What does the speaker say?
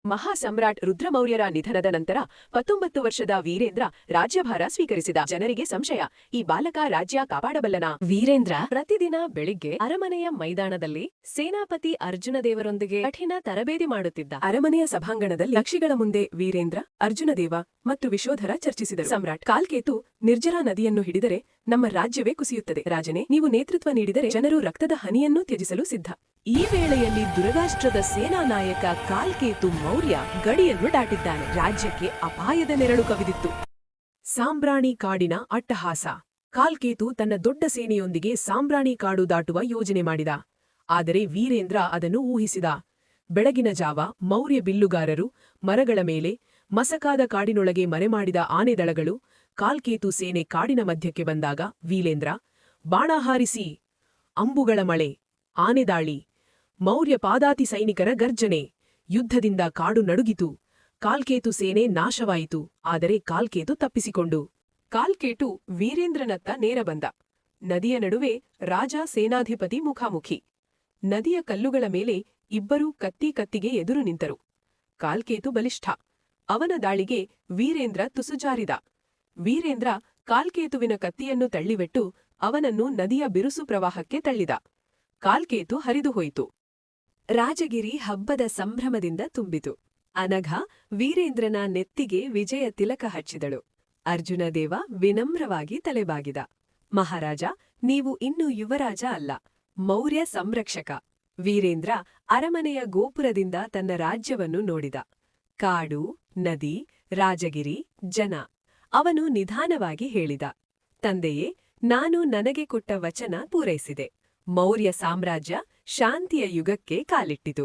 ಮಹಾಸಮ್ರಾಟ್ ರುದ್ರಮೌರ್ಯರ ನಿಧನದ ನಂತರ 19 ವರ್ಷದ ವೀರೇಂದ್ರ ರಾಜ್ಯಭಾರ ಸ್ವೀಕರಿಸಿದ. ಜನರಿಗೆ ಸಂಶಯ, ಈ ಬಾಲಕ ರಾಜ್ಯ ಕಾಪಾಡಬಲ್ಲನಾ? ವೀರೇಂದ್ರ ಪ್ರತಿದಿನ ಬೆಳಿಗ್ಗೆ ಅರಮನೆಯ ಮೈದಾನದಲ್ಲಿ ಸೇನಾಪತಿ ಅರ್ಜುನದೇವರೊಂದಿಗೆ ಕಠಿಣ ತರಬೇತಿ ಮಾಡುತ್ತಿದ್ದ. ಅರಮನೆಯ ಸಭಾಂಗಣದಲ್ಲಿ ಪಕ್ಷಿಗಳ ಮುಂದೆ ವೀರೇಂದ್ರ, ಅರ್ಜುನದೇವ ಮತ್ತು ವಿಶೋಧರ ಚರ್ಚಿಸಿದರು. ಸಮ್ರಾಟ್, ಕಾಲ್ಕೇತು ನಿರ್ಜರಾ ನದಿಯನ್ನು ಹಿಡಿದರೆ ನಮ್ಮ ರಾಜ್ಯವೇ ಕುಸಿಯುತ್ತದೆ. ರಾಜನೇ, ನೀವು ನೇತೃತ್ವ ನೀಡಿದರೆ ಜನರು ರಕ್ತದ ಹನಿಯನ್ನೂ ತ್ಯಜಿಸಲು ಸಿದ್ಧ. ಈ ವೇಳೆಯಲ್ಲಿ ದುರರಾಷ್ಟ್ರದ ಸೇನಾ ನಾಯಕ ಕಾಲ್ಕೇತು ಮೌರ್ಯ ಗಡಿಯನ್ನು ದಾಟಿದ್ದಾನೆ. ರಾಜ್ಯಕ್ಕೆ ಅಪಾಯದ ನೆರಳು ಕವಿದಿತ್ತು. ಸಾಂಬ್ರಾಣಿ ಕಾಡಿನ ಅಟ್ಟಹಾಸ. ಕಾಲ್ಕೇತು ತನ್ನ ದೊಡ್ಡ ಸೇನೆಯೊಂದಿಗೆ ಸಾಂಬ್ರಾಣಿ ಕಾಡು ದಾಟುವ ಯೋಜನೆ ಮಾಡಿದ. ಆದರೆ ವೀರೇಂದ್ರ ಅದನ್ನು ಊಹಿಸಿದ. ಬೆಳಗಿನ ಜಾವ ಮೌರ್ಯ ಬಿಲ್ಲುಗಾರರು ಮರಗಳ ಮೇಲೆ, ಮಸಕಾದ ಕಾಡಿನೊಳಗೆ ಮರೆಮಾಡಿದ ಆನೆದಳಗಳು. ಕಾಲ್ಕೇತು ಸೇನೆ ಕಾಡಿನ ಮಧ್ಯಕ್ಕೆ ಬಂದಾಗ ವೀರೇಂದ್ರ, ಬಾಣ ಹಾರಿಸಿ! ಅಂಬುಗಳ ಮಳೆ, ಆನೆದಾಳಿ, ಮೌರ್ಯ ಪಾದಾತಿ ಸೈನಿಕರ ಗರ್ಜನೆ. ಯುದ್ಧದಿಂದ ಕಾಡು ನಡುಗಿತು. ಕಾಲ್ಕೇತು ಸೇನೆ ನಾಶವಾಯಿತು. ಆದರೆ ಕಾಲ್ಕೇತು ತಪ್ಪಿಸಿಕೊಂಡು. ಕಾಲ್ಕೇತು ವೀರೇಂದ್ರನತ್ತ ನೇರ ಬಂದ. ನದಿಯ ನಡುವೆ ರಾಜ ಸೇನಾಧಿಪತಿ ಮುಖಾಮುಖಿ. ನದಿಯ ಕಲ್ಲುಗಳ ಮೇಲೆ ಇಬ್ಬರೂ ಕತ್ತಿಗೆ ಎದುರು ನಿಂತರು. ಕಾಲ್ಕೇತು ಬಲಿಷ್ಠ. ಅವನ ದಾಳಿಗೆ ವೀರೇಂದ್ರ ತುಸುಜಾರಿದ. ವೀರೇಂದ್ರ ಕಾಲ್ಕೇತುವಿನ ಕತ್ತಿಯನ್ನು ತಳ್ಳಿವೆಟ್ಟು ಅವನನ್ನು ನದಿಯ ಬಿರುಸು ಪ್ರವಾಹಕ್ಕೆ ತಳ್ಳಿದ. ಕಾಲ್ಕೇತು ಹರಿದುಹೋಯಿತು. ರಾಜಗಿರಿ ಹಬ್ಬದ ಸಂಭ್ರಮದಿಂದ ತುಂಬಿತು. ಅನಘ ವೀರೇಂದ್ರನ ನೆತ್ತಿಗೆ ವಿಜಯ ತಿಲಕ ಹಚ್ಚಿದಳು. ಅರ್ಜುನದೇವ ವಿನಮ್ರವಾಗಿ ತಲೆಬಾಗಿದ. ಮಹಾರಾಜ, ನೀವು ಇನ್ನೂ ಯುವರಾಜ ಅಲ್ಲ, ಮೌರ್ಯ ಸಂರಕ್ಷಕ. ವೀರೇಂದ್ರ ಅರಮನೆಯ ಗೋಪುರದಿಂದ ತನ್ನ ರಾಜ್ಯವನ್ನು ನೋಡಿದ. ಕಾಡು, ನದಿ, ರಾಜಗಿರಿ, ಜನ. ಅವನು ನಿಧಾನವಾಗಿ ಹೇಳಿದ, ತಂದೆಯೇ, ನಾನು ನನಗೆ ಕೊಟ್ಟ ವಚನ ಪೂರೈಸಿದೆ. ಮೌರ್ಯ ಸಾಮ್ರಾಜ್ಯ ಶಾಂತಿಯ ಯುಗಕ್ಕೆ ಕಾಲಿಟ್ಟಿತು.